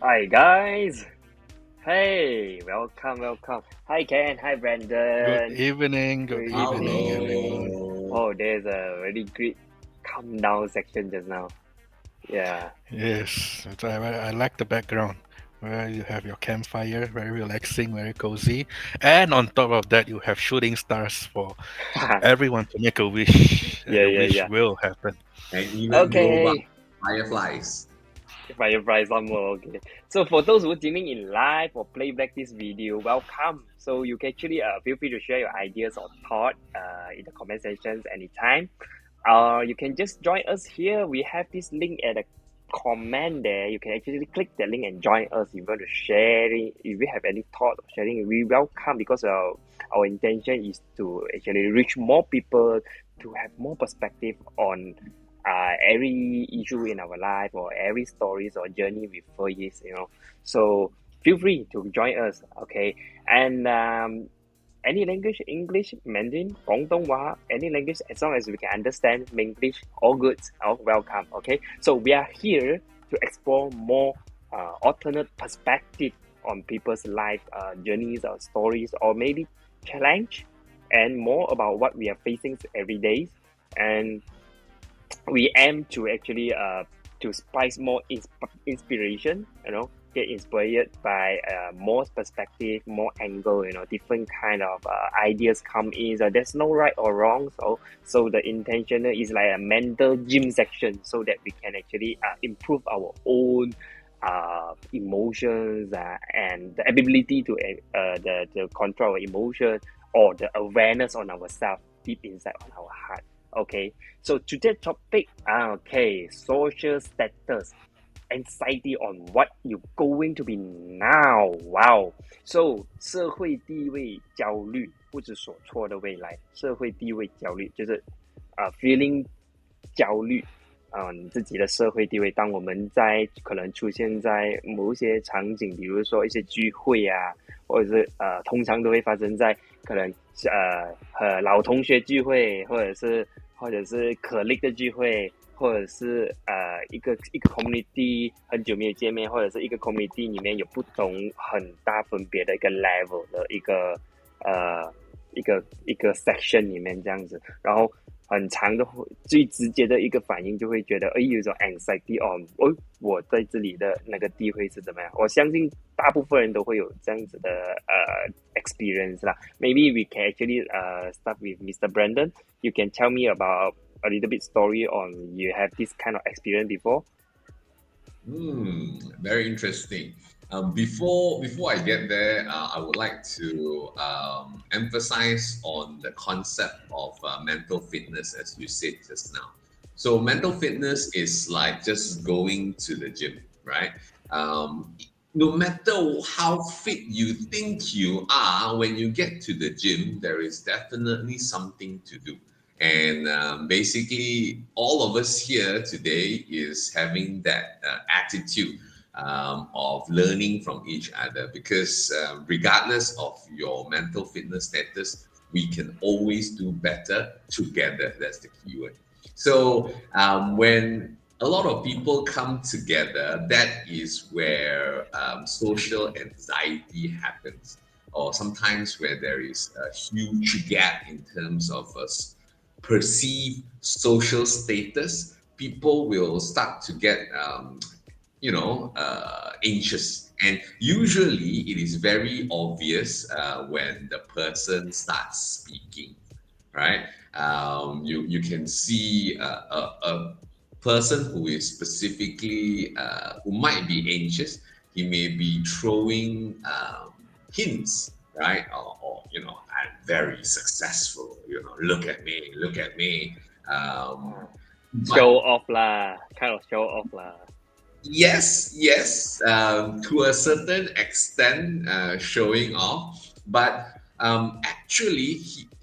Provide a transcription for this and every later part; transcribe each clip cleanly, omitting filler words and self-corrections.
Hi guys. Hey, welcome. Hi Ken, hi Good Brandon. evening, Good good evening, evening. everyone. Hello. Oh, there's a very great calm down section just now. Yeah. Yes, I like the background where you have your campfire, very relaxing, very cozy, and on top of that, you have shooting stars for everyone to make a wish, and Yeah, the yeah, wish yeah. will happen. And even robot Okay. fireflies. Firefly somewhere, okay. So for those who are tuning in live or playback this video, welcome. So you can actually feel free to share your ideas or thought in the comment sections anytime. You can just join us here. We have this link at the comment there. You can actually click the link and join us if you want to share it. If you have any thought of sharing, we welcome because our intention is to actually reach more people, to have more perspective on every issue in our life or every stories or journey we face. So feel free to join us, okay? And any language, English, Mandarin, Guangdonghua, any language, as long as we can understand English, all good, all welcome, okay? So we are here to explore more alternate perspective on people's life journeys or stories or maybe challenge and more about what we are facing every day. And we aim to actually to spice more inspiration, get inspired by more perspective, more angle, different kind of ideas come in. So there's no right or wrong. So the intention is like a mental gym section so that we can actually improve our own emotions and the ability to the control our emotion or the awareness on ourselves deep inside on our heart. Okay, so today's topic, okay, social status, anxiety on what you're going to be now. Wow. So 社会地位焦虑，不知所措的未来。社会地位焦虑就是feeling 焦虑你自己的社会地位。当我们在可能出现在某一些场景，比如说一些聚会啊，或者是通常都会发生在可能和老同学聚会，或者是colleague 的聚会，或者是一个 community 很久没有见面，或者是一个 community 里面有不同很大分别的一个 level 的一个 section 里面这样子，然后很长的最直接的一个反应就会觉得，有一种 anxiety on，我在这里的那个地位是怎么样？我相信大部分人都会有这样子的experience 啦。Maybe we can actually start with Mr. Brandon. You can tell me about a little bit story on you have this kind of experience before. Very interesting. Before I get there, I would like to emphasize on the concept of mental fitness, as you said just now. So, mental fitness is like just going to the gym, right? No matter how fit you think you are, when you get to the gym, there is definitely something to do. And basically, all of us here today is having that attitude of learning from each other because regardless of your mental fitness status, we can always do better together. That's the key word. So when a lot of people come together, that is where social anxiety happens, or sometimes where there is a huge gap in terms of perceived social status, people will start to get, anxious. And usually it is very obvious when the person starts speaking, right? You can see a person who is specifically, who might be anxious, he may be throwing hints, right? Or I'm very successful, look at me. Show But off lah, kind of show off lah. yes, to a certain extent, showing off, but actually,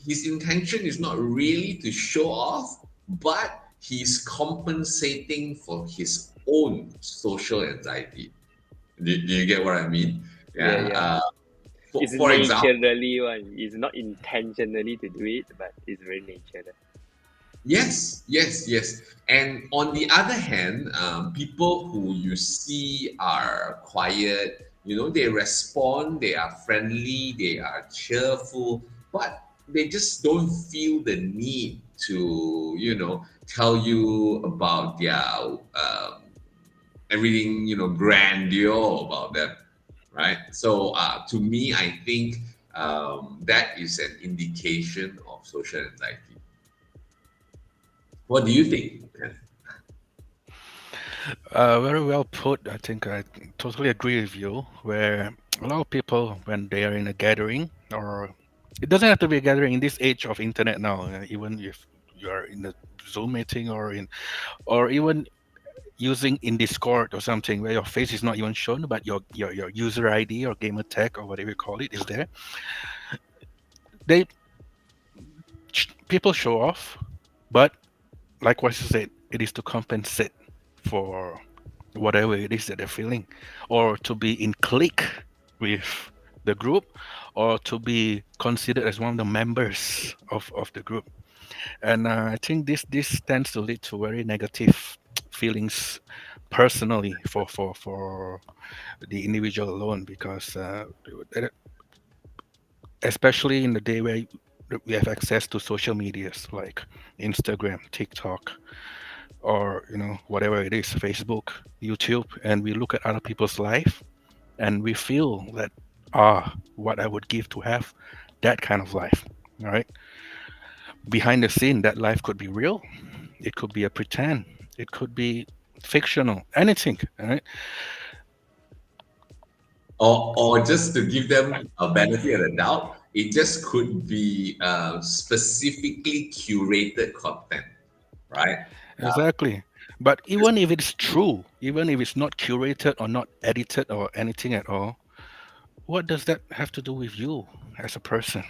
his intention is not really to show off, but he's compensating for his own social anxiety. Do you get what I mean? Yeah, Yeah. yeah. It's For example, naturally one. It's not intentionally to do it, but it's very natural. Yes, yes, yes. And on the other hand, people who you see are quiet, they respond, they are friendly, they are cheerful, but they just don't feel the need to, tell you about their everything, grandeur about them, right? So to me, I think that is an indication of social anxiety. What do you think? Very well put. I think I totally agree with you. Where a lot of people, when they are in a gathering, or it doesn't have to be a gathering in this age of internet now. Even if you are in a Zoom meeting or even using in Discord or something where your face is not even shown, but your user ID or gamer tag or whatever you call it is there. They People show off, but like what you said, it is to compensate for whatever it is that they're feeling, or to be in clique with the group, or to be considered as one of the members of the group. And I think this tends to lead to very negative feelings personally for the individual alone, because especially in the day where we have access to social medias like Instagram, TikTok, or whatever it is, Facebook, YouTube, and we look at other people's life and we feel that what I would give to have that kind of life. All right, behind the scene, that life could be real, it could be a pretend, it could be fictional, anything. All right. Or just to give them a benefit of the doubt, it just could be specifically curated content, right? Exactly. But even if it's true, even if it's not curated or not edited or anything at all, what does that have to do with you as a person?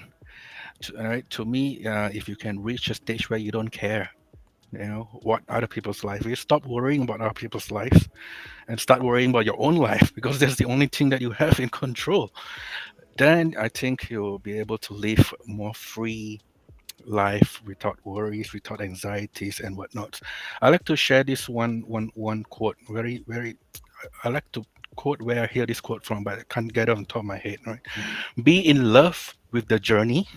All right, to me, if you can reach a stage where you don't care, what other people's life is, stop worrying about other people's lives and start worrying about your own life, because that's the only thing that you have in control. Then I think you'll be able to live a more free life without worries, without anxieties and whatnot. I like to share this one quote. Very very. I like to quote where I hear this quote from, but I can't get it on top of my head. Right? Be in love with the journey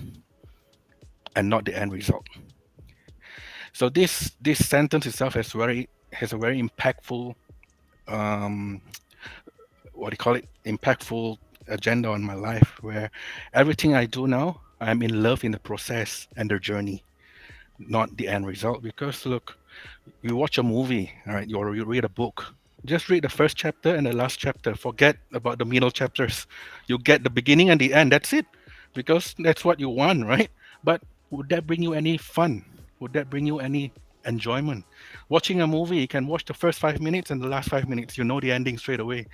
and not the end result. So this sentence itself has a very impactful, um, what do you call it, impactful agenda on my life, where everything I do now, I'm in love in the process and the journey, not the end result. Because look, you watch a movie, all right, or you read a book, just read the first chapter and the last chapter, forget about the middle chapters. You get the beginning and the end, that's it, because that's what you want, right? But would that bring you any fun? Would that bring you any enjoyment? Watching a movie, you can watch the first 5 minutes and the last 5 minutes, you know the ending straight away.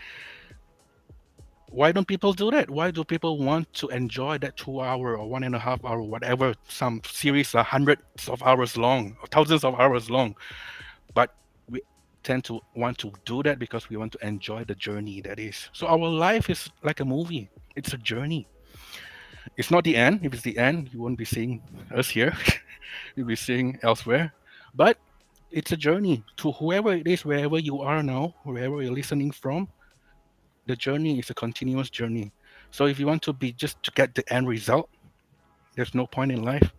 Why don't people do that? Why do people want to enjoy that 2 hour or 1.5 hour, whatever, some series are hundreds of hours long or thousands of hours long? But we tend to want to do that because we want to enjoy the journey that is. So our life is like a movie. It's a journey. It's not the end. If it's the end, you won't be seeing us here. You'll be seeing elsewhere. But it's a journey to whoever it is, wherever you are now, wherever you're listening from. The journey is a continuous journey. So if you want to be just to get the end result, there's no point in life.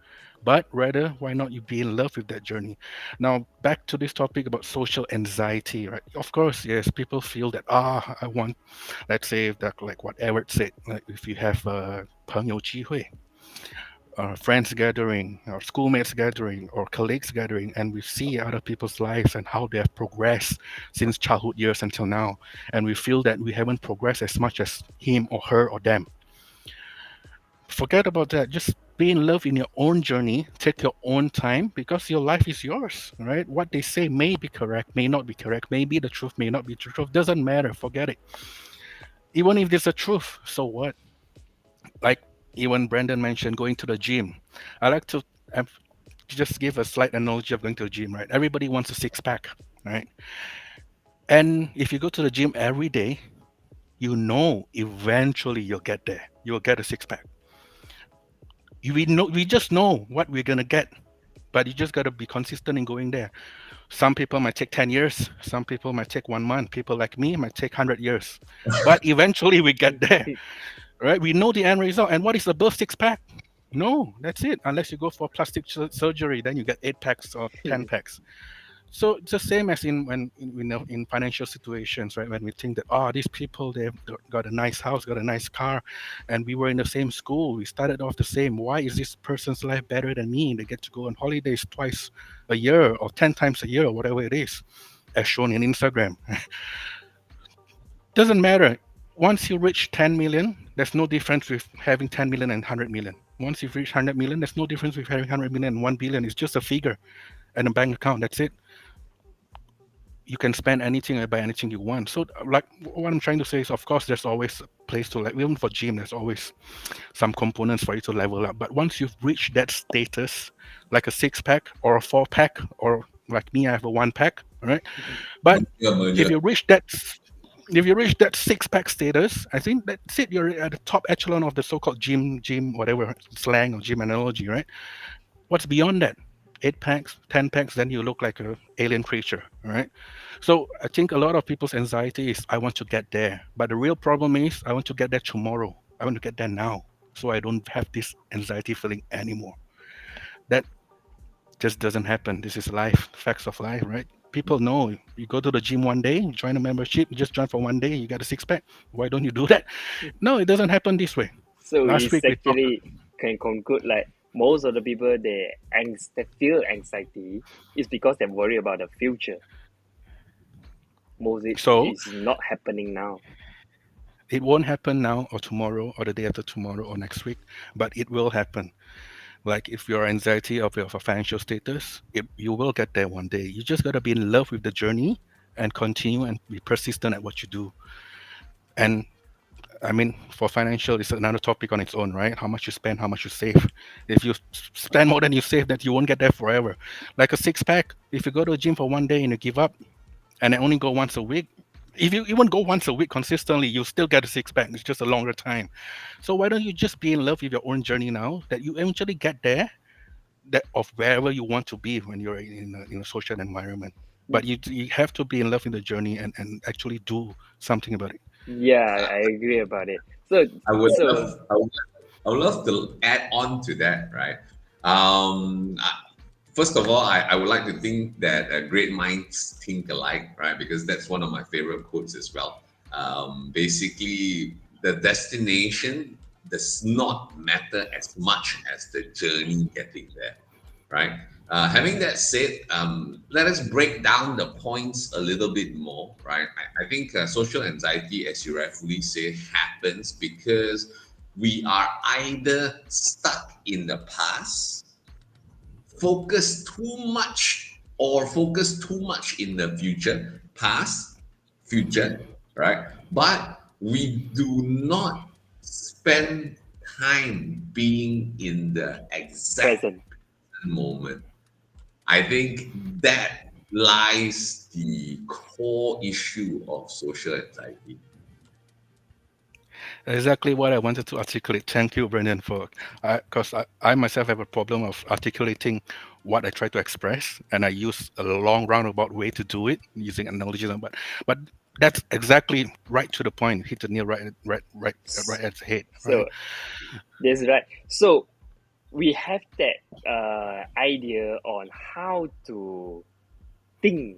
But rather, why not you be in love with that journey? Now, back to this topic about social anxiety, right? Of course, yes, people feel that, I want, let's say, that, like what Everett said, like if you have a 朋友聚会, friends gathering, or schoolmates gathering, or colleagues gathering, and we see other people's lives and how they have progressed since childhood years until now, and we feel that we haven't progressed as much as him or her or them. Forget about that. Just be in love in your own journey. Take your own time, because your life is yours, right? What they say may be correct, may not be correct, may be the truth, may not be the truth. Doesn't matter. Forget it. Even if there's a truth, so what? Like even Brandon mentioned, going to the gym. I like to just give a slight analogy of going to the gym, right? Everybody wants a six pack, right? And if you go to the gym every day, you know eventually you'll get there. You'll get a six pack. We just know what we're gonna get. but you just got to be consistent in going there. Some people might take 10 years, some people might take 1 month, people like me might take 100 years, but eventually we get there, right? We know the end result. And what is above six pack? No, that's it. Unless you go for plastic surgery, then you get 8 packs or 10 packs. So it's the same as in financial situations, right? When we think that, oh, these people, they've got a nice house, got a nice car, and we were in the same school, we started off the same. Why is this person's life better than me? They get to go on holidays twice a year or 10 times a year or whatever it is, as shown in Instagram. Doesn't matter. Once you reach 10 million, there's no difference with having 10 million and 100 million. Once you've reached 100 million, there's no difference with having 100 million and 1 billion. It's just a figure and a bank account. That's it. You can spend anything and buy anything you want. So, like, what I'm trying to say is, of course, there's always a place to, like, even for gym, there's always some components for you to level up. But once you've reached that status, like a 6 pack or a 4 pack, or like me, I have a 1 pack, right? But if you reach that 6 pack status, I think that's it. You're at the top echelon of the so-called gym, whatever slang or gym analogy, right? What's beyond that? 8 packs, 10 packs, then you look like a alien creature, right? So I think a lot of people's anxiety is, I want to get there, but the real problem is, I want to get there tomorrow. I want to get there now, so I don't have this anxiety feeling anymore. That just doesn't happen. This is life, facts of life, right? People know, you go to the gym one day, join a membership, you just join for one day, you got a 6 pack. Why don't you do that? No, it doesn't happen this way. So Last it's week we talked. actually can conclude like most of the people they feel anxiety is because they worry about the future. Most it So is not happening now. it won't happen now or tomorrow or the day after tomorrow or next week, but it will happen. Like, if your anxiety of your financial status, you will get there one day. You just gotta be in love with the journey and continue and be persistent at what you do. And I mean, for financial, it's another topic on its own, right? How much you spend, how much you save. If you spend more than you save, that you won't get there forever. Like a 6 pack, if you go to a gym for one day and you give up, and then only go once a week, if you even go once a week consistently, you still get a 6 pack. It's just a longer time. So why don't you just be in love with your own journey now, that you eventually get there, that of wherever you want to be when you're in a social environment. But you have to be in love with the journey and actually do something about it. Yeah, I agree about it. So I would so love, I would love to add on to that, right? First of all, I would like to think that great minds think alike, right? Because that's one of my favorite quotes as well. Basically, the destination does not matter as much as the journey getting there, right? Having that said, let us break down the points a little bit more, right? I think social anxiety, as you rightfully say, happens because we are either stuck in the past, focus too much in the future, past, future, right? But we do not spend time being in the exact present. moment. I think that lies the core issue of social anxiety. Exactly what I wanted to articulate. Thank you, Brendan, for because I myself have a problem of articulating what I try to express, and I use a long roundabout way to do it using analogies. But that's exactly right to the point. Hit the nail right at the head. So Right. that's right. So we have that idea on how to think,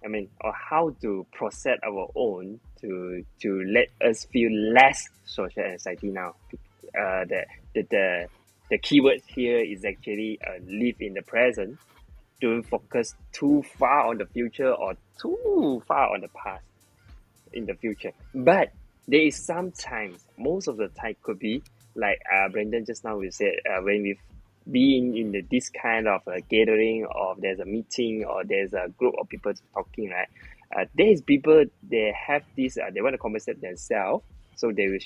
I mean, or how to process our own to let us feel less social anxiety now. The keyword here is actually live in the present. Don't focus too far on the future or too far on the past in the future. But there is sometimes, most of the time could be like Brendan just now we said, when we've been in this kind of a gathering, or there's a meeting, or there's a group of people talking, right? There is people, they have this, they want to compensate themselves, so they will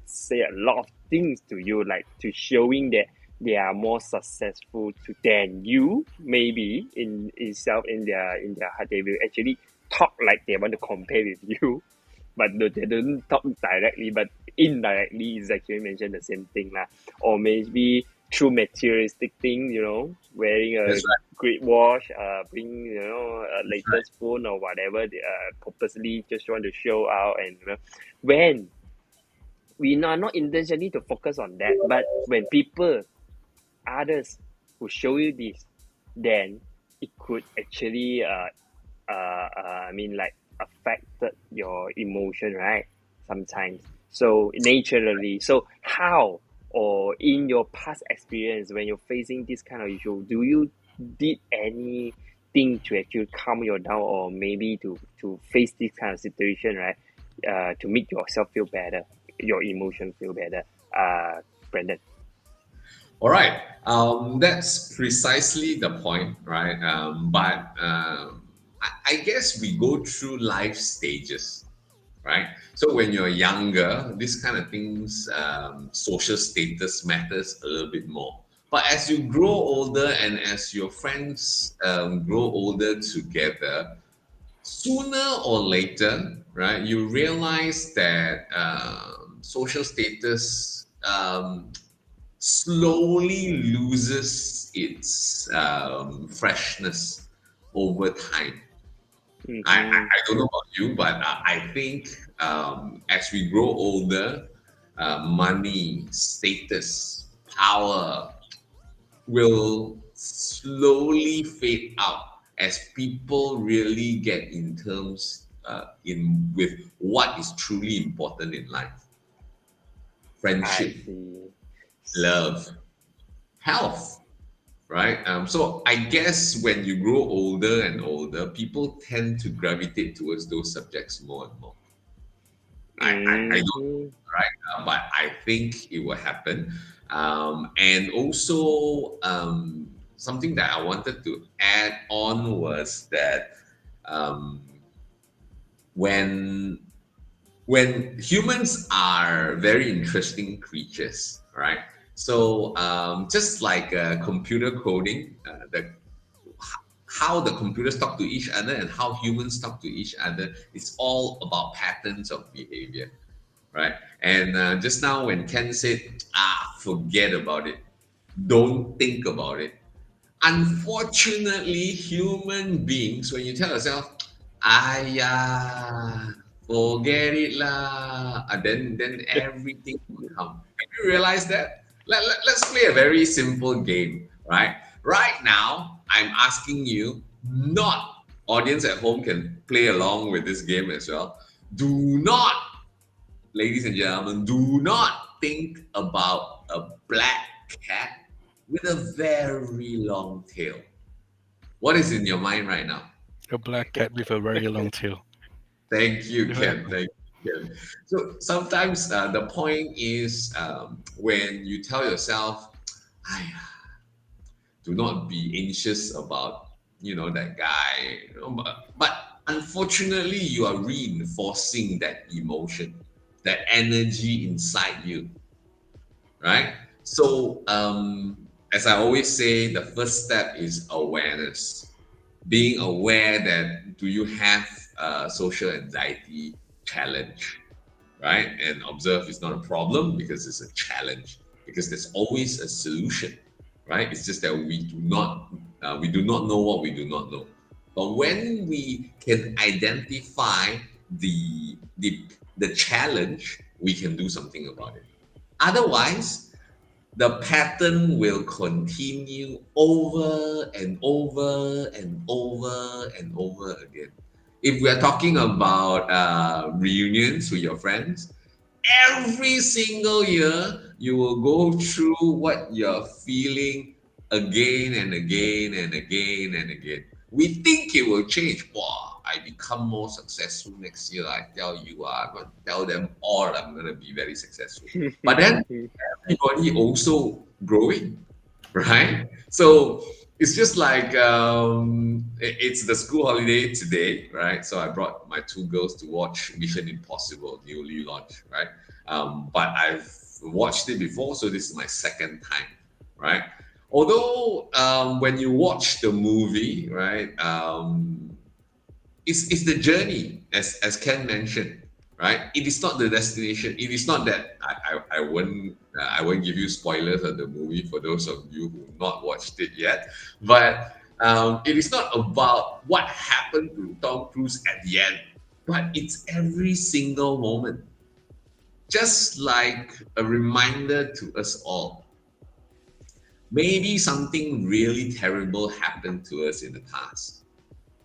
say a lot of things to you, like to showing that they are more successful than you, maybe in their heart. They will actually talk like they want to compare with you, but they don't talk directly, but indirectly is actually mention the same thing lah. Or maybe through materialistic things, wearing a That's right. great watch, bring a That's right. latest phone or whatever, they purposely just want to show out, and when we are not intentionally to focus on that, but when people, others, who show you this, then it could actually like affected your emotion, right? Sometimes. So naturally. So how, or in your past experience when you're facing this kind of issue, do you did anything to actually calm you down, or maybe to face this kind of situation, right? To make yourself feel better, your emotion feel better. Brandon. All right. That's precisely the point, right? But I guess we go through life stages, right? So when you're younger, this kind of things, social status matters a little bit more. But as you grow older and as your friends grow older together, sooner or later, right, you realize that social status slowly loses its freshness over time. I don't know about you, but I think as we grow older, money, status, power will slowly fade out as people really get in terms in with what is truly important in life: I friendship, see. love, health, right? So I guess when you grow older and older, people tend to gravitate towards those subjects more and more. I don't, Mm-hmm. right? But I think it will happen. And also, something that I wanted to add on was that um, when humans are very interesting creatures, right? So just like computer coding, how the computers talk to each other and how humans talk to each other, it's all about patterns of behavior, right? And just now when Ken said, forget about it, don't think about it. Unfortunately, human beings, when you tell yourself, forget it lah, then everything will come. Have you realize that? Let's play a very simple game, right? Right now, I'm asking you, not audience at home can play along with this game as well. Do not, ladies and gentlemen, do not think about a black cat with a very long tail. What is in your mind right now? A black cat with a very long tail. Thank you, Yeah. Ken. Thank you, Ken. So sometimes the point is when you tell yourself, I do not be anxious about that guy, but unfortunately you are reinforcing that emotion, that energy inside you, right? So, as I always say, the first step is awareness. Being aware that do you have a social anxiety challenge, right? And observe it's not a problem because it's a challenge. Because there's always a solution, right? It's just that we do not know what we do not know. But when we can identify the challenge, we can do something about it. Otherwise, the pattern will continue over and over and over and over again. If we are talking about reunions with your friends, every single year you will go through what you're feeling again and again and again and again. We think it will change. Wow, I become more successful next year. I tell you, I'm going to tell them all I'm going to be very successful. But then everybody also growing, right? So it's just like it's the school holiday today, right? So I brought my two girls to watch Mission Impossible, newly launched, right? But I've watched it before, so this is my second time, right? Although when you watch the movie, right, it's the journey, as Ken mentioned. right? It is not the destination. It is not that I won't give you spoilers of the movie for those of you who not watched it yet, but it is not about what happened to Tom Cruise at the end, but it's every single moment, just like a reminder to us all. Maybe something really terrible happened to us in the past,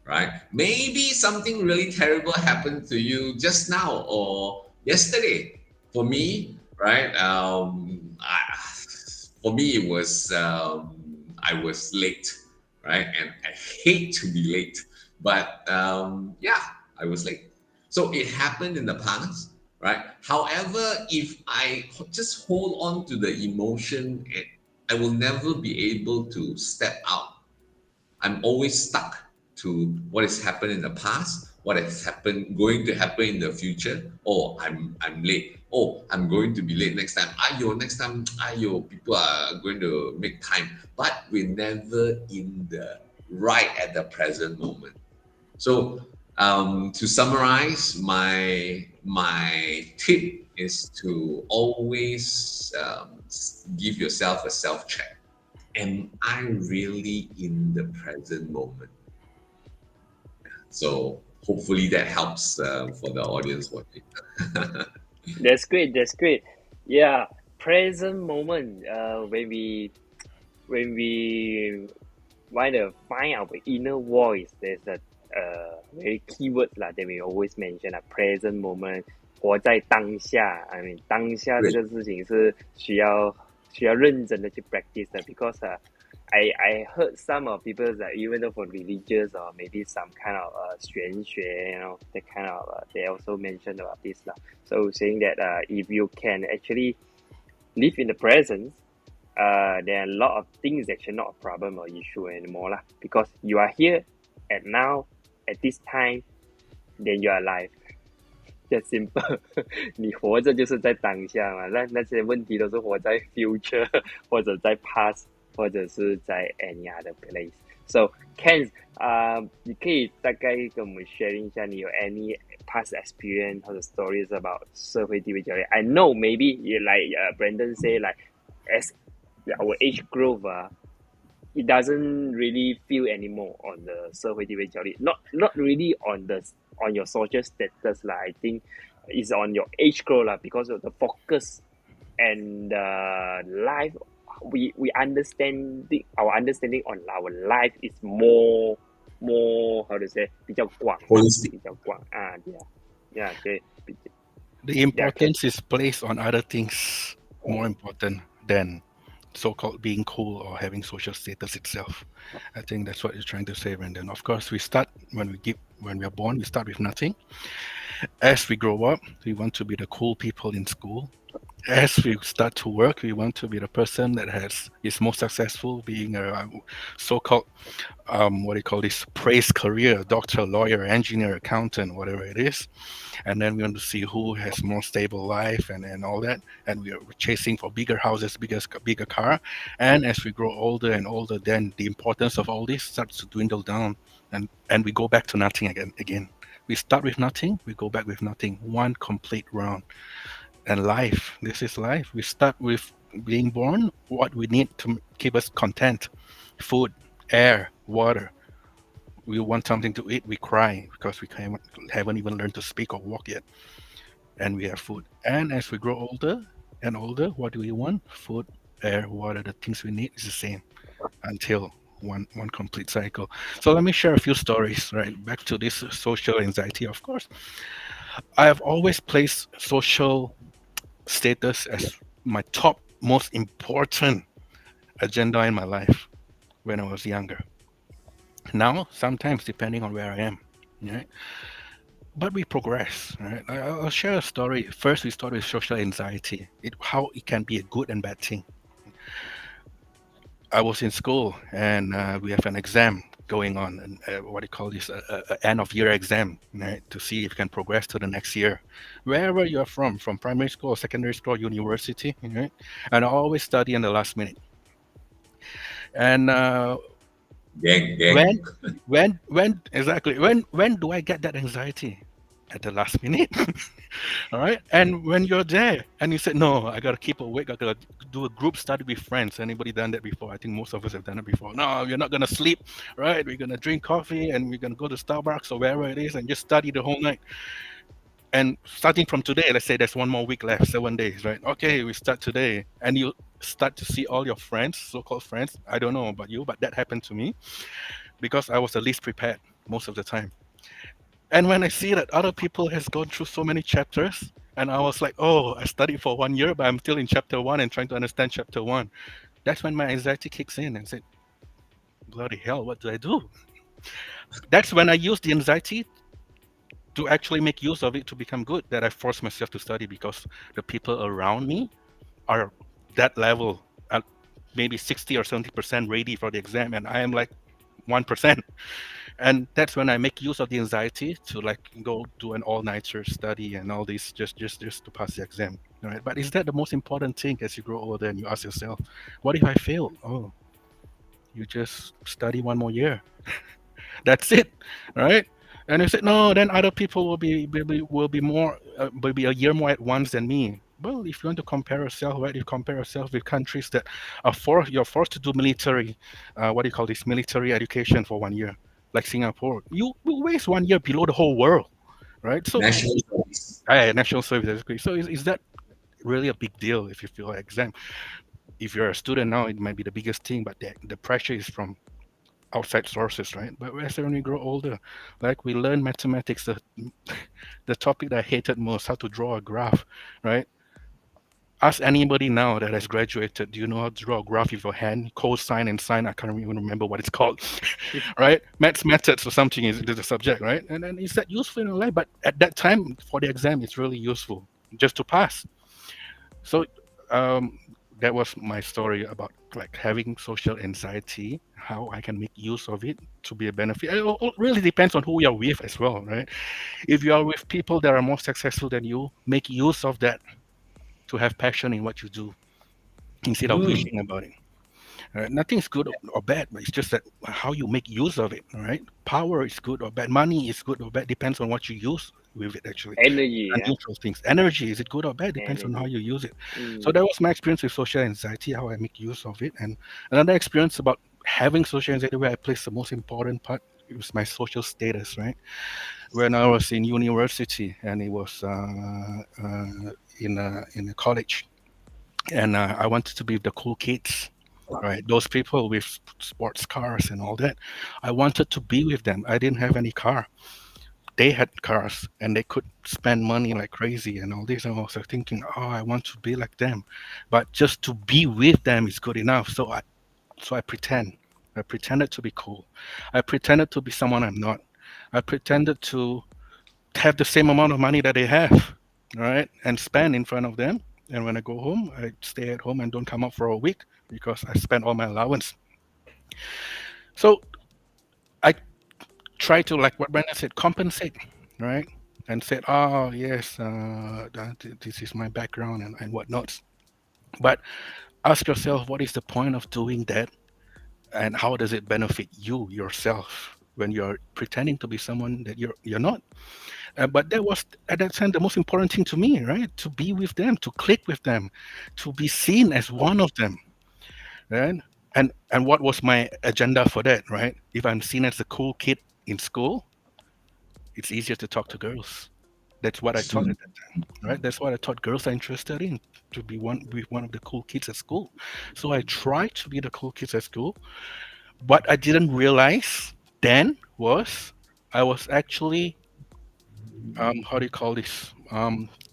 right? Maybe something really terrible happened to you just now or yesterday. For me, right? For me, it was I was late, right? And I hate to be late, but yeah, I was late. So it happened in the past, right? However, if I just hold on to the emotion, I will never be able to step out. I'm always stuck to what has happened in the past, what has happened, going to happen in the future. Oh, I'm late. Oh, I'm going to be late next time. Ayo, next time, ayo, people are going to make time. But we're never in the right at the present moment. So to summarize, my tip is to always give yourself a self check. Am I really in the present moment? So hopefully that helps for the audience watching. That's great. That's great. Yeah, present moment. When we want to find our inner voice, there's a very keywords lah that we always mention. A present moment，活在当下。I mean，当下这个事情是需要认真的去 practice 的，because I heard some of people that even though for religious or maybe some kind of 玄学, that kind of they also mentioned about this lah. So saying that if you can actually live in the present, there are a lot of things actually not a problem or issue anymore lah, because you are here at now at this time, then you are alive. Just simple. 你活着就是在当下嘛，那些问题都是活在 future 或者在 past 或者是在 any other place. So Ken, 你可以大概跟我们 share 一下你有 any past experience 或者 stories about 社会地位焦虑 I know maybe you like Brandon say like as our age growth, it doesn't really feel anymore on the 社会地位焦虑 not really on your social status lah. I think it's on your age growth lah, because of the focus and life. We understand our understanding on our life is more how to say 比较广 Holistic. 比较广 yeah 对 The importance is placed on other things more important than so-called being cool or having social status itself. I think that's what you're trying to say, Brandon. Of course, we start when we are born, we start with nothing. As we grow up, we want to be the cool people in school. As we start to work, we want to be the person that is most successful, being a so-called what do you call this, praised career, doctor, lawyer, engineer, accountant, whatever it is. And then we want to see who has more stable life and all that. And we're chasing for bigger houses, bigger car. And as we grow older and older, then the importance of all this starts to dwindle down, and we go back to nothing again. We start with nothing, we go back with nothing. One complete round. And life, this is life. We start with being born, what we need to keep us content: food, air, water. We want something to eat, we cry because we haven't even learned to speak or walk yet. And we have food. And as we grow older and older, what do we want? Food, air, water. The things we need is the same until one complete cycle. So let me share a few stories, right? Back to this social anxiety, of course. I have always placed social status as my top most important agenda in my life when I was younger. Now, sometimes depending on where I am, right? But we progress, right? I'll share a story. First, we start with social anxiety, how it can be a good and bad thing. I was in school and we have an exam going on, and what do you call this, end of year exam, right? To see if you can progress to the next year, wherever you are from primary school, secondary school, university, right? And I always study in the last minute. And Gang. when exactly when do I get that anxiety? at the last minute. All right. And when you're there and you say, no, I got to keep awake. I got to do a group study with friends. Anybody done that before? I think most of us have done it before. No, you're not going to sleep. Right. We're going to drink coffee and we're going to go to Starbucks or wherever it is and just study the whole night. And starting from today, let's say there's one more week left, 7 days, right? Okay, we start today. And you start to see all your friends, so-called friends. I don't know about you, but that happened to me because I was the least prepared most of the time. And when I see that other people has gone through so many chapters, and I was like, oh, I studied for 1 year, but I'm still in chapter one and trying to understand chapter one. That's when my anxiety kicks in and said, bloody hell, what do I do? That's when I use the anxiety to actually make use of it to become good, that I force myself to study because the people around me are that level at maybe 60 or 70% ready for the exam, and I am like 1%. And that's when I make use of the anxiety to like go do an all-nighter study and all this just to pass the exam. All right. But is that the most important thing as you grow older and you ask yourself, what if I fail? Oh, you just study one more year. That's it. Right. And you said, no, then other people will be more will be a year more advanced than me. Well, if you want to compare yourself, right? You compare yourself with countries that are you're forced to do military, what do you call this, military education for 1 year, like Singapore. You will waste 1 year below the whole world, right? So, National service. national service, exactly. So, is that really a big deal if you feel like exam? If you're a student now, it might be the biggest thing, but the pressure is from outside sources, right? But as when we grow older, like we learn mathematics, the topic that I hated most, how to draw a graph, right? Ask anybody now that has graduated, do you know how to draw a graph with your hand? Cosine and sine, I can't even remember what it's called, right? Maths methods or something is the subject, right? And then is that useful in your life? But at that time, for the exam, it's really useful just to pass. So um, that was my story about like having social anxiety, how I can make use of it to be a benefit. It really depends on who you're with as well, right? If you are with people that are more successful than you, make use of that to have passion in what you do instead of Mm. wishing about it. Nothing's good or bad, but it's just that how you make use of it. All right, power is good or bad, money is good or bad, depends on what you use with it. Actually, Energy, yeah. unusual things. Energy, is it good or bad? Depends on how Energy. you use it. So Mm. that was my experience with social anxiety, how I make use of it. And another experience about having social anxiety where I place the most important part, it was my social status, right? When I was in university and it was in a college, and I wanted to be with the cool kids, right? Those people with sports cars and all that. I wanted to be with them. I didn't have any car. They had cars and they could spend money like crazy and all this. And I was like thinking, oh, I want to be like them, but just to be with them is good enough. So I pretend. I pretended to be cool. I pretended to be someone I'm not. I pretended to have the same amount of money that they have, all right, and spend in front of them. And when I go home, I stay at home and don't come out for a week because I spend all my allowance. So I try to, like what Brandon said, compensate, right? And said, oh, yes, this is my background and whatnot. But ask yourself, what is the point of doing that? And how does it benefit you yourself when you're pretending to be someone that you're not? But that was at that time the most important thing to me, right? To be with them, to click with them, to be seen as one of them, right? And what was my agenda for that, right? If I'm seen as the cool kid in school, it's easier to talk to girls. That's what I thought at that time, right? That's what I thought girls are interested in, to be one of the cool kids at school. So I tried to be the cool kids at school. What I didn't realize then was I was actually how do you call this?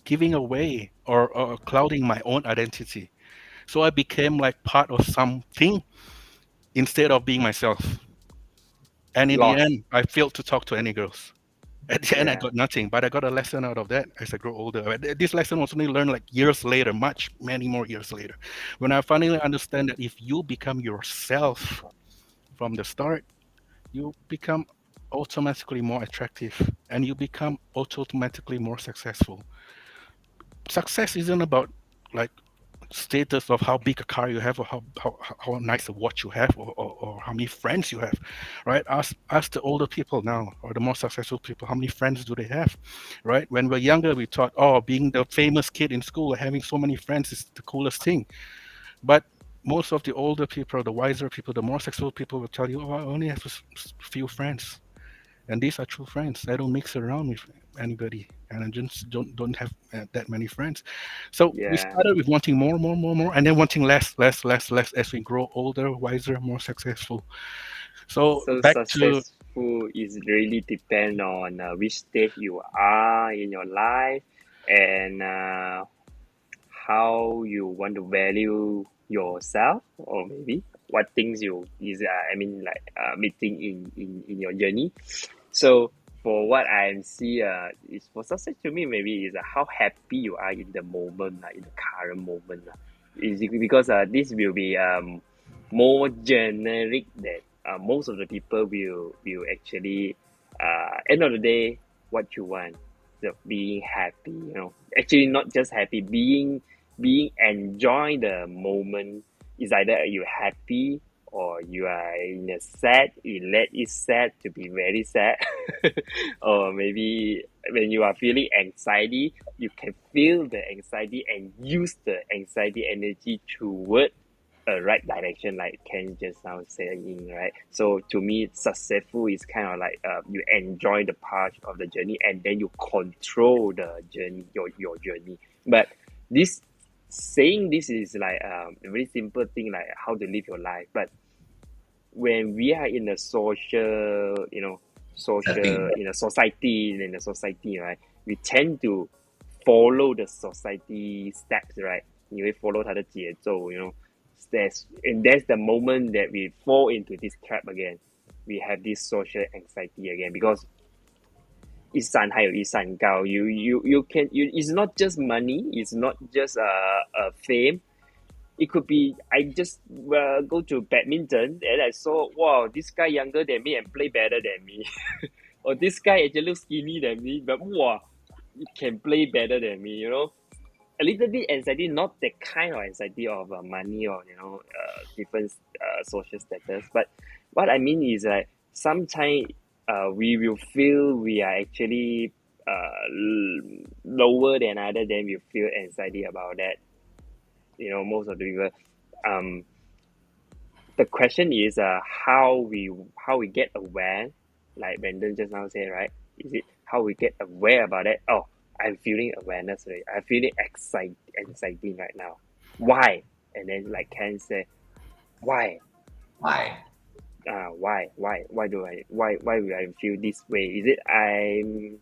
Giving away or clouding my own identity. So I became like part of something instead of being myself. And in the Lost. end, I failed to talk to any girls. At the end, I Yeah. got nothing, but I got a lesson out of that as I grow older. This lesson was only learned like years later, many more years later, when I finally understand that if you become yourself from the start, you become automatically more attractive and you become automatically more successful. Success isn't about like status of how big a car you have, or how nice a watch you have, or how many friends you have, right? Ask the older people now, or the more successful people, how many friends do they have, right? When we're younger, we thought, oh, being the famous kid in school, having so many friends is the coolest thing. But most of the older people, the wiser people, the more successful people will tell you, oh, I only have few friends, and these are true friends. I don't mix around with anybody, and I just don't have that many friends. So we Yeah. started with wanting more, more, more, more, and then wanting less, less, less, less as we grow older, wiser, more successful. So So back to successful is really depend on which stage you are in your life, and how you want to value yourself, or maybe what things you is I mean like meeting in your journey. So for what I see, is for success to me maybe is how happy you are in the moment, in the current moment. Is it because this will be more generic that most of the people will actually end of the day what you want, so being happy, actually not just happy, being enjoy the moment. Is either you happy or you are in a sad, you let it sad to be very sad. Or maybe when you are feeling anxiety, you can feel the anxiety and use the anxiety energy toward a right direction, like Ken just now saying, right? So to me, successful is kind of like you enjoy the part of the journey, and then you control the journey, your journey. But this saying this is like a very simple thing, like how to live your life. But when we are in a social, social Setting. in a society, right? We tend to follow the society steps, right? 你会 follow 它的节奏, that's the moment that we fall into this trap again. We have this social anxiety again because 一山还有一山高. You can it's not just money, it's not just fame. It could be I just go to badminton and I saw, wow, this guy younger than me and play better than me. Or this guy actually looks skinny than me, but wow, he can play better than me. A little bit anxiety, not the kind of anxiety of money or different social status. But what I mean is like sometimes we will feel we are actually lower than other, then we feel anxiety about that. Most of the people. Um, the question is how we get aware, like Brandon just now said, right? Is it how we get aware about it? Oh, I'm feeling awareness right. I'm feeling exciting right now. Why? And then like Ken said, why? Why? Why do why will I feel this way? Is it I'm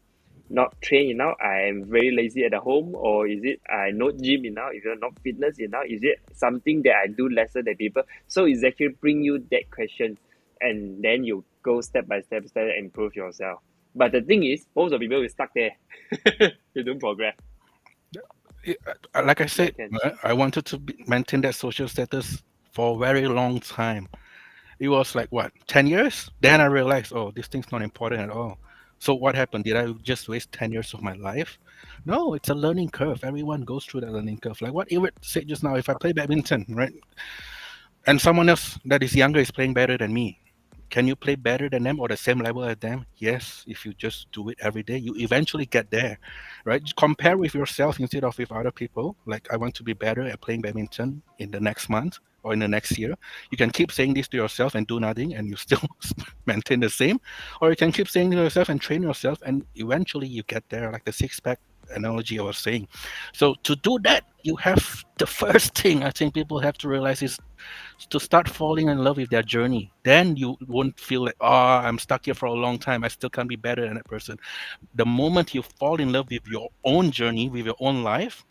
not trained enough, I am very lazy at the home, or is it I not gym enough, if you're not fitness enough, is it something that I do lesser than people? So it's actually bring you that question, and then you go step by step and improve yourself. But the thing is, most of the people will stuck there. You don't progress. like I Yeah, said, can. I wanted to maintain that social status for a very long time. It was like what, 10 years? Then I realized, oh, this thing's not important at all. So what happened? Did I just waste 10 years of my life? No, it's a learning curve. Everyone goes through that learning curve. Like what Iwit said just now, if I play badminton, right, and someone else that is younger is playing better than me, can you play better than them or the same level as them? Yes, if you just do it every day, you eventually get there, right? Compare with yourself instead of with other people. Like, I want to be better at playing badminton in the next month or in the next year. You can keep saying this to yourself and do nothing and you still maintain the same. Or you can keep saying to yourself and train yourself and eventually you get there, like the six pack analogy I was saying. So, to do that, you have the first thing I think people have to realize is to start falling in love with their journey. Then you won't feel like, oh, I'm stuck here for a long time. I still can't be better than that person. The moment you fall in love with your own journey, with your own life,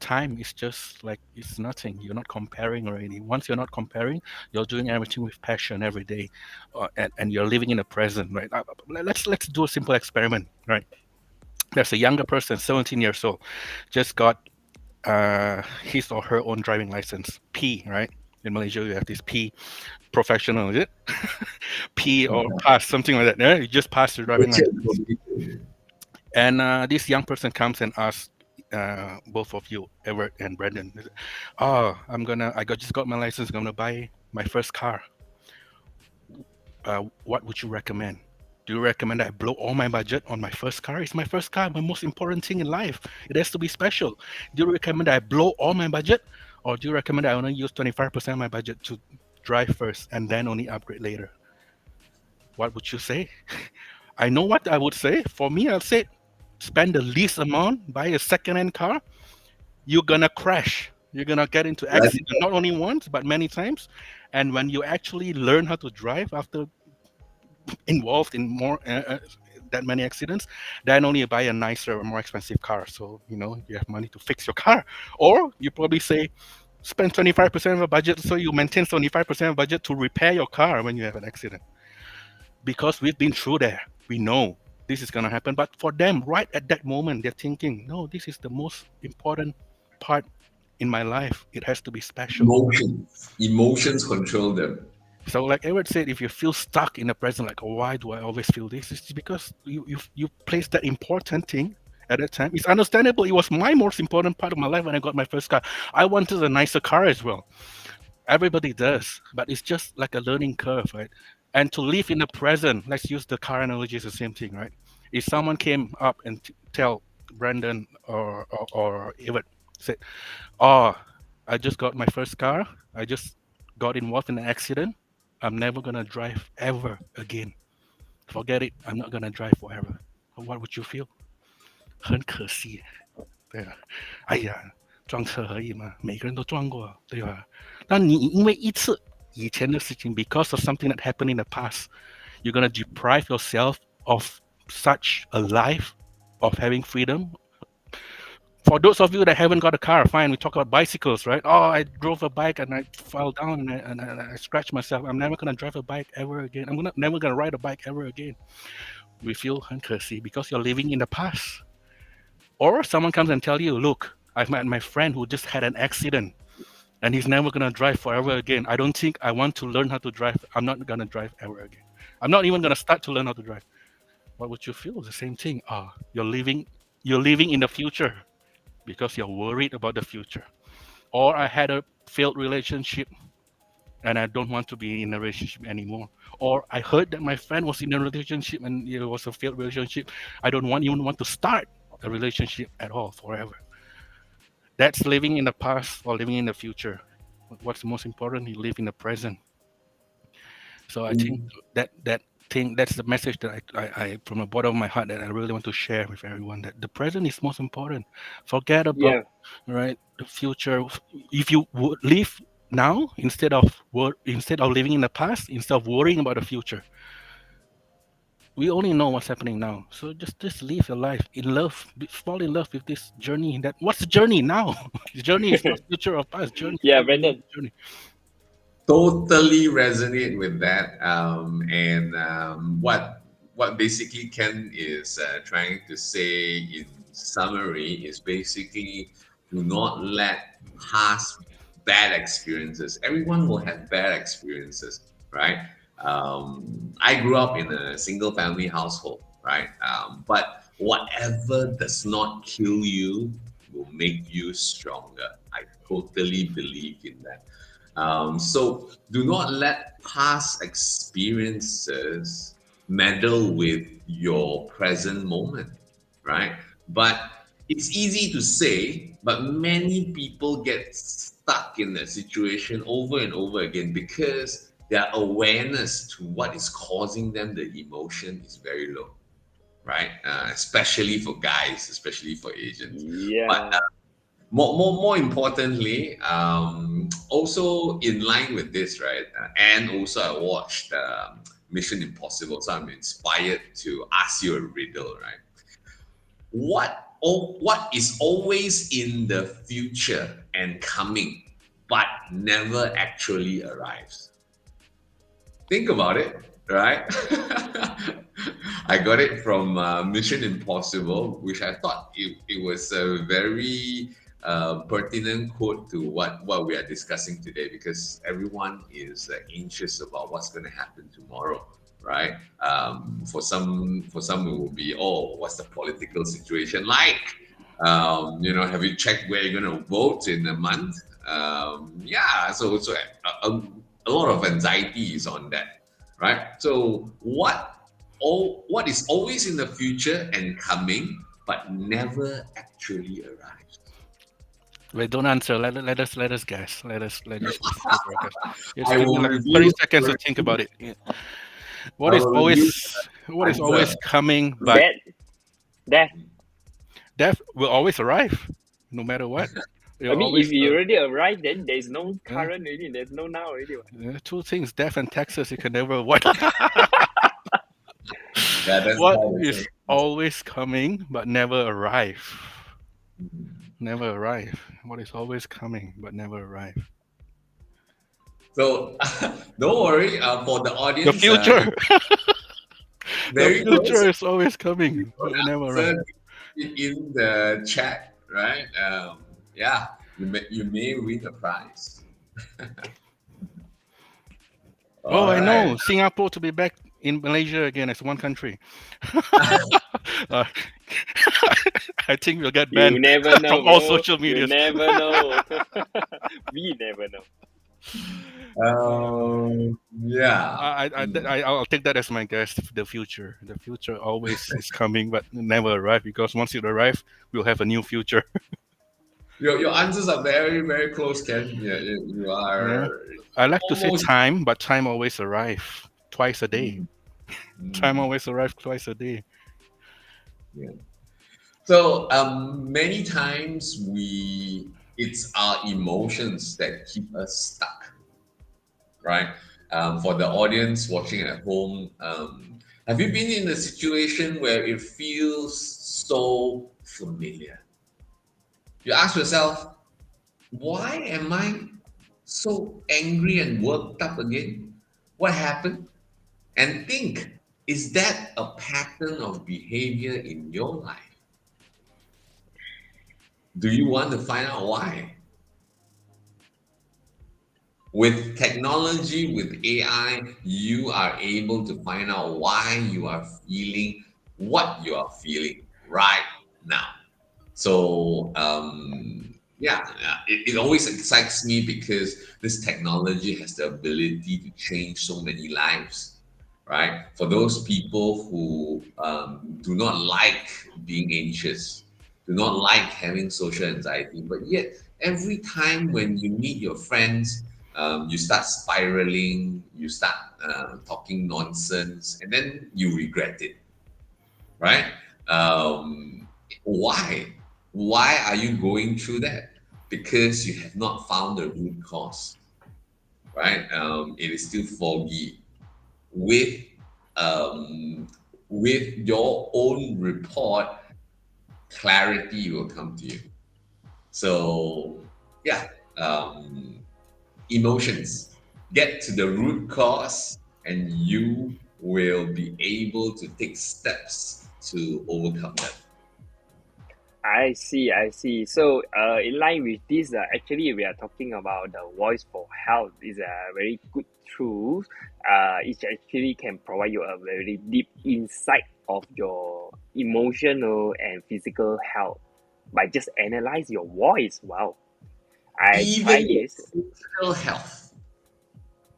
time is just like it's nothing. You're not comparing already. Once you're not comparing, you're doing everything with passion every day, and you're living in the present, right? Let's do a simple experiment, right? There's a younger person, 17 years old, just got his or her own driving license, P, right? In Malaysia, you have this P, professional, is it? P or pass, something like that. You just passed your driving license. And this young person comes and asks, both of you, Everett and Brandon. Oh, just got my license. I'm gonna buy my first car. What would you recommend? Do you recommend I blow all my budget on my first car? It's my first car, my most important thing in life. It has to be special. Do you recommend I blow all my budget, or do you recommend I only use 25% of my budget to drive first and then only upgrade later? What would you say? I know what I would say. For me, I'll say spend the least amount, buy a second-hand car. You're gonna crash. You're gonna get into Right. accident not only once but many times. And when you actually learn how to drive after involved in more that many accidents, then only buy a nicer or more expensive car. So you have money to fix your car, or you probably say spend 25% of a budget so you maintain 75% of budget to repair your car when you have an accident. Because we've been through there, we know this is gonna happen. But for them, right at that moment, they're thinking, no, this is the most important part in my life. It has to be special. Emotions control them. So, like Edward said, if you feel stuck in the present, like, oh, why do I always feel this? It's because you placed that important thing at that time. It's understandable. It was my most important part of my life when I got my first car. I wanted a nicer car as well. Everybody does, but it's just like a learning curve, right? And to live in the present, let's use the car analogy, is the same thing, right? If someone came up and tell Brandon or Edward, said, "Oh, I just got my first car. I just got involved in an accident. I'm never gonna drive ever again. Forget it. I'm not gonna drive forever." What would you feel? 很可惜，对啊，哎呀，撞车而已嘛，每个人都撞过，对吧？那你因为一次以前的事情 because of something that happened in the past, you're gonna deprive yourself of such a life of having freedom. For those of you that haven't got a car, fine, we talk about bicycles, right? Oh, I drove a bike and I fell down and I scratched myself. I'm never gonna drive a bike ever again. Never gonna ride a bike ever again. We feel 很可惜 because you're living in the past. Or someone comes and tell you, look, I've met my friend who just had an accident and he's never gonna drive forever again. I don't think I want to learn how to drive. I'm not gonna drive ever again. I'm not even gonna start to learn how to drive. What would you feel? The same thing. You're living in the future because you're worried about the future. Or I had a failed relationship and I don't want to be in a relationship anymore. Or I heard that my friend was in a relationship and it was a failed relationship. I don't even want to start a relationship at all forever. That's living in the past or living in the future. What's most important? You live in the present. So I think that's the message that I from the bottom of my heart that I really want to share with everyone, that the present is most important. Forget about Yeah. right the future. If you would live now instead of living in the past, instead of worrying about the future, we only know what's happening now. So just live your life in love, fall in love with this journey. That what's the journey now? The journey is not future or past. Journey, Yeah, fall in love Brandon. with the journey. Totally resonate with that. And what basically Ken is trying to say in summary is basically do not let past bad experiences. Everyone will have bad experiences, right? I grew up in a single family household, right? But whatever does not kill you will make you stronger. I totally believe in that. So do not let past experiences meddle with your present moment, right? But it's easy to say, but many people get stuck in that situation over and over again because their awareness to what is causing them the emotion is very low, right? Especially for guys, especially for Asians. But Yeah. more importantly, also in line with this, right? And also I watched Mission Impossible, so I'm inspired to ask you a riddle, right? What is always in the future and coming, but never actually arrives? Think about it, right? I got it from Mission Impossible, which I thought it was a very pertinent quote to what we are discussing today, because everyone is anxious about what's going to happen tomorrow, right? For some it will be, oh, what's the political situation like? Have you checked where you're going to vote in a month? So a lot of anxiety is on that, right? So what is always in the future and coming, but never actually arrives? Wait, don't answer. Let us guess. Let us proceed our guess. Just I give me will like 30 reveal. seconds to think about it. Yeah. I What is will always reveal what is answer. always coming, but That death will always arrive, no matter what. I You'll mean, always if you already arrived, then there's no yeah, current already. There's no now already. What? two things: death and taxes. You can never avoid. Yeah, that's What how it is is. always coming but never arrive? Mhm. Never arrive. What is always coming but never arrive? So don't worry. For the The audience, future. The very close. future is always coming but never arrive. Answer in the chat, right? Yeah, you may win a prize. Oh, All I right. know. Singapore to be back in Malaysia again as one country. Uh, I think we'll get You banned never know, from all bro. social You medias. never know. We never know. Yeah. I'll take that as my guess. The future. The future always is coming, but never arrive because once it arrives, we'll have a new future. Your answers are very, very close, Ken. Yeah, you Yeah. are I like to say almost. time, but time always arrive twice a day. Mm, Time mm, always arrives twice a day. yeah. So many times it's our emotions that keep us stuck, right? For the audience watching at home, have you been in a situation where it feels so familiar? You ask yourself, why am I so angry and worked up again? What happened? And think, is that a pattern of behavior in your life? Do you want to find out why? With technology, with AI, you are able to find out why you are feeling what you are feeling right now. So, it always excites me because this technology has the ability to change so many lives, right? For those people who do not like being anxious, do not like having social anxiety, but yet every time when you meet your friends, you start spiraling, you start talking nonsense, and then you regret it, right? Um, why? Why are you going through that? Because you have not found the root cause, right? It is still foggy. With with your own report, clarity will come to you. So yeah, emotions. Get to the root cause, and you will be able to take steps to overcome that. I see, I see. So, in line with this, actually, we are talking about the voice for health. Is a very good tool. It actually can provide you a very deep insight of your emotional and physical health by just analyze your voice. Wow, I Even try your this. physical health.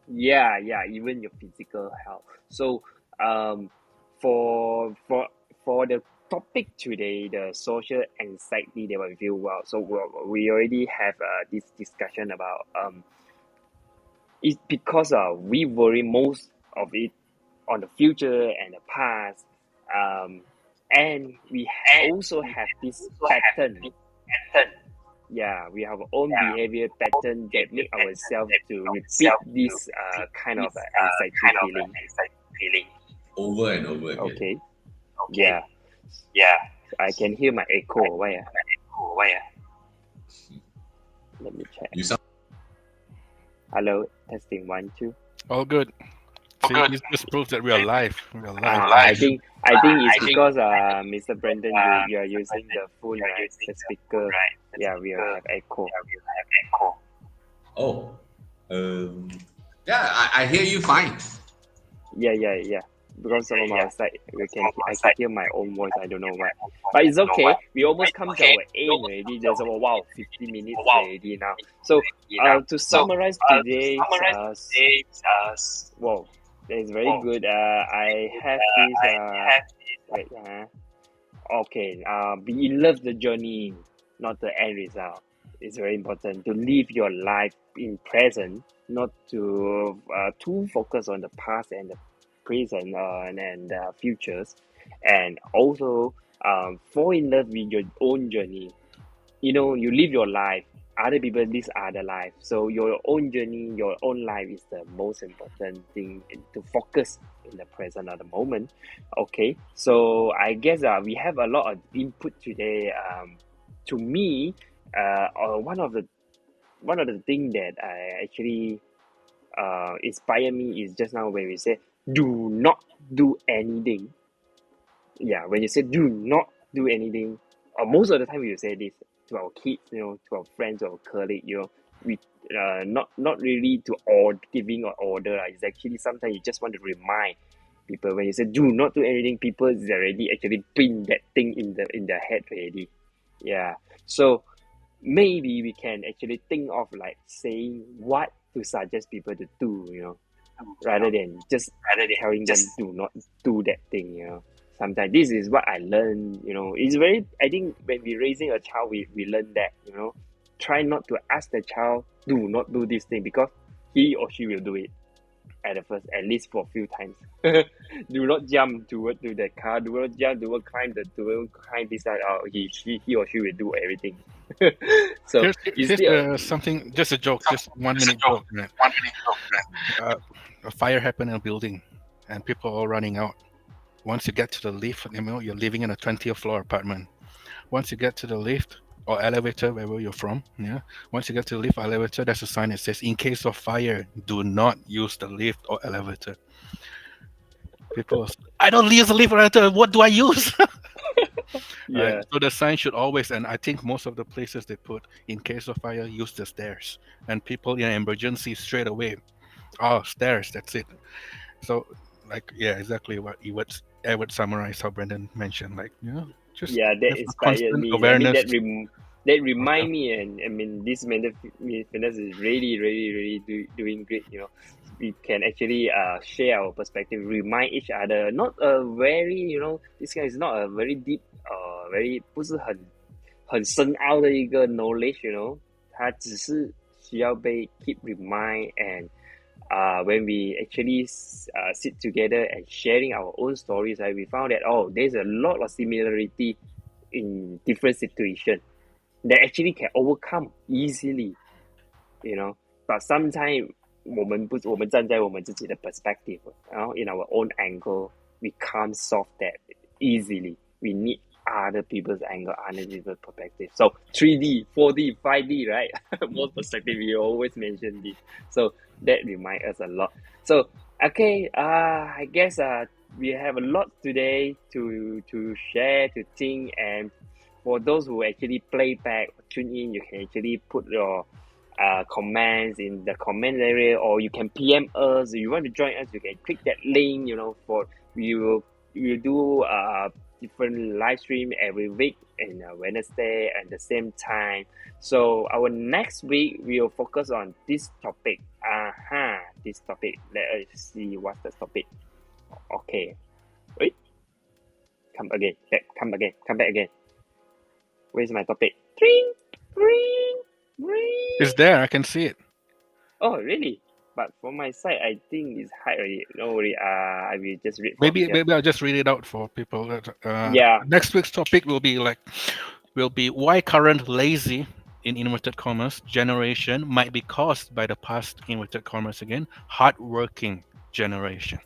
Yeah, yeah, even your physical health. So, um, for for the topic today, the social anxiety that we feel well. So we already have this discussion about it's because we worry most of it on the future and the past, and we also have this pattern. Yeah, we have our own behavior pattern that make ourselves to repeat this kind of anxiety feeling. Over and over again. Okay. Yeah. I can hear my echo. Why? Let me check. You sound Hello, testing 1 2. All good. See, this just proves that we are live. We are live. I think it's because Mr. Brandon, you are using the phone, right? The speaker. Yeah, we will have echo. oh. Um, yeah, I hear you fine. Yeah. because from outside I can hear my own voice. I don't know why, but it's okay. We almost come to our end already. There's 50 minutes already now. So to summarize today's wow, that's very good. I have this okay. Be in love the journey, not the end result. It's very important to live your life in present, not to too focus on the past and the present and the futures, and also fall in love with your own journey. You live your life. Other people live other life. So your own journey, your own life is the most important thing to focus in the present at the moment. Okay, so I guess we have a lot of input today. To me, one of the thing that I actually inspire me is just now when we say do not do anything. Yeah, when you say do not do anything, or most of the time we will say this to our kids, to our friends, to our colleagues, we not really to giving or order. It's actually sometimes you just want to remind people. When you say do not do anything, people is already actually pin that thing in their head already. Yeah. So maybe we can actually think of like saying what to suggest people to do, rather than just telling them do not do that thing. Sometimes this is what I learned, it's very, I think when we're raising a child, we learn that, try not to ask the child, do not do this thing, because he or she will do it at the first, at least for a few times. Do not jump to the car, do not climb this side, he or she will do everything. So here's something, just a joke, just 1 minute joke, right? A fire happened in a building and people are all running out. Once you get to the lift, you're living in a 20th floor apartment. Once you get to the lift or elevator, wherever you're from, once you get to the lift or elevator, there's a sign that says, in case of fire, do not use the lift or elevator. People say, I don't use the lift or elevator, what do I use? Yeah. So the sign should always, and I think most of the places they put, in case of fire, use the stairs. And people in an emergency straight away, stairs, that's it. So, exactly what I would summarize how Brendan mentioned. Just that inspired me. awareness. That remind me, and I mean, this mental fitness is really, really, really doing great. We can actually share our perspective, remind each other. Not a very, this guy is not a very deep, very 不是很深奥的一个 knowledge. 它只是需要被 keep remind and. When we actually sit together and sharing our own stories, right, we found that there's a lot of similarity in different situations that actually can overcome easily, But sometimes 我们站在我们自己的 perspective, in our own angle, we can't solve that easily. We need other people's angle, other people's perspective. So 3D, 4D, 5D, right? More perspective, we always mention this. So that reminds us a lot. So okay, I guess we have a lot today to share, to think, and for those who actually play back, tune in, you can actually put your comments in the comment area, or you can PM us. If you want to join us, you can click that link. For we will do different live stream every week and Wednesday at the same time. So our next week we will focus on this topic. This topic. Let us see what's the topic. Okay. Wait. Come back again. Where's my topic? Ring. It's there. I can see it. Oh, really? But from my side, I think it's high already. Don't worry. I will just read. Maybe I'll just read it out for people. Next week's topic will be why current lazy, in inverted commas, generation might be caused by the past, inverted commas again, hardworking generation.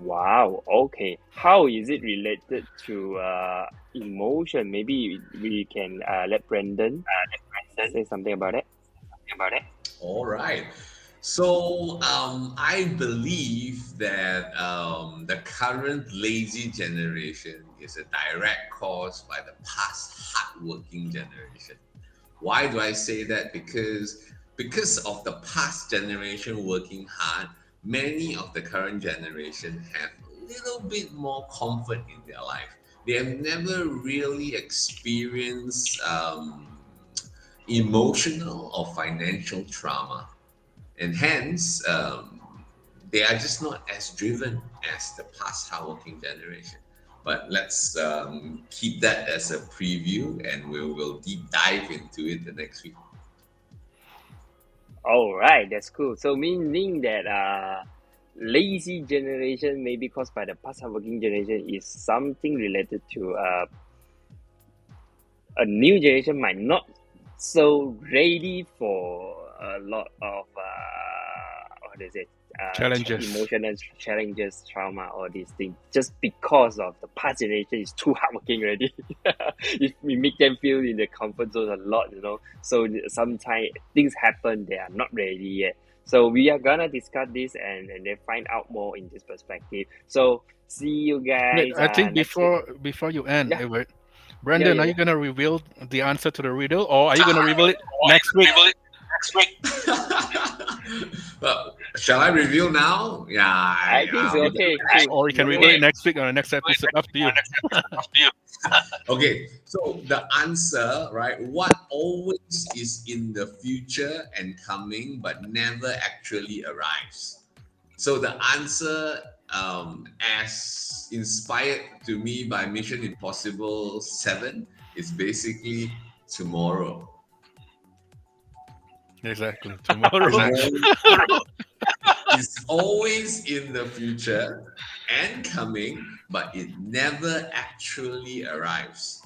Wow. Okay. How is it related to emotion? Maybe we can let Brendan say something about it. All right. So I believe that the current lazy generation is a direct cause by the past hardworking generation. Why do I say that? Because of the past generation working hard, many of the current generation have a little bit more comfort in their life. They have never really experienced emotional or financial trauma, and hence they are just not as driven as the past hardworking generation. But let's keep that as a preview, and we'll deep dive into it the next week. All right, that's cool. So meaning that lazy generation may be caused by the past hardworking generation is something related to a new generation might not so ready for a lot of what is it Challenges. emotional challenges, trauma, all these things, just because of the past generation is too hardworking already. If we make them feel in the comfort zone a lot, so sometimes things happen, they are not ready yet. So we are gonna discuss this and then find out more in this perspective. So see you guys I think next week. before you end, Yeah, Edward, yeah, Brandon, yeah, are yeah. you gonna reveal the answer to the riddle, or are you gonna reveal it next week? Well, shall I reveal now? Yeah, I think so. Okay, cool. Or you can Go reveal it ahead. next week on the next episode. Up to you. Okay, so the answer, right? What always is in the future and coming, but never actually arrives. So the answer, as inspired to me by Mission Impossible 7, is basically tomorrow. Exactly. Tomorrow. Tomorrow is always in the future and coming, but it never actually arrives.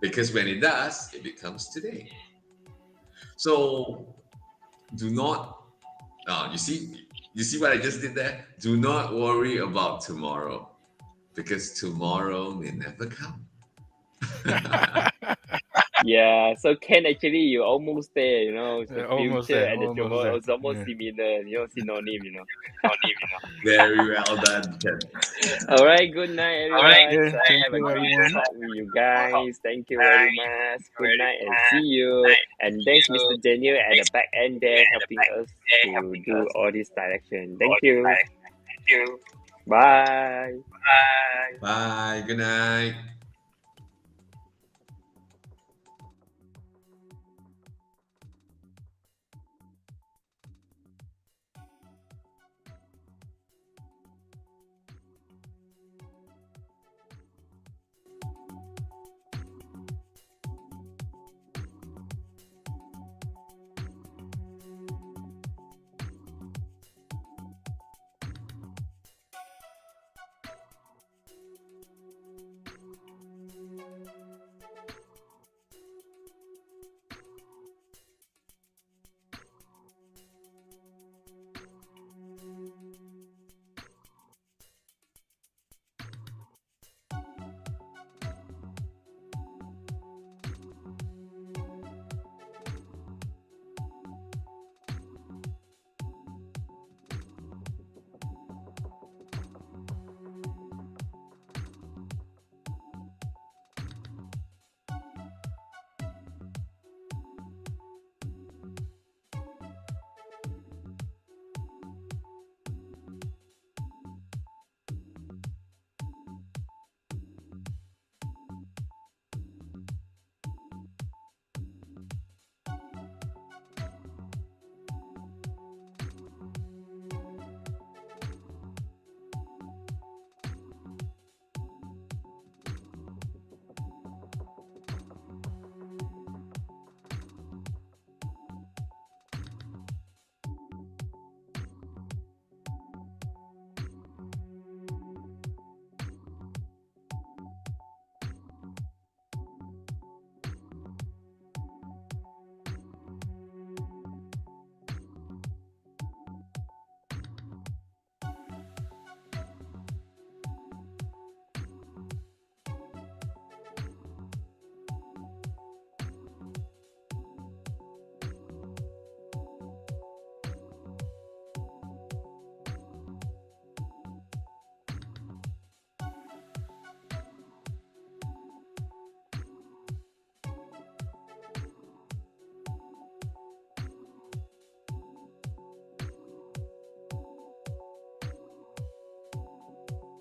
Because when it does, it becomes today. So do not, you see what I just did there? Do not worry about tomorrow, because tomorrow may never come. Yeah, so Ken, actually, you're almost there, the Almost future there. and the Almost tomorrow there. is almost Yeah. similar, synonym. Very well done, Ken. All right, good night, everyone. Okay. So Thank have a you, great everyone. talk with you guys. Thank you very much. Good night and see you. And thanks, Mr. Daniel, at the back end there, helping us to do all this direction. Thank you. Bye. Bye. Good night.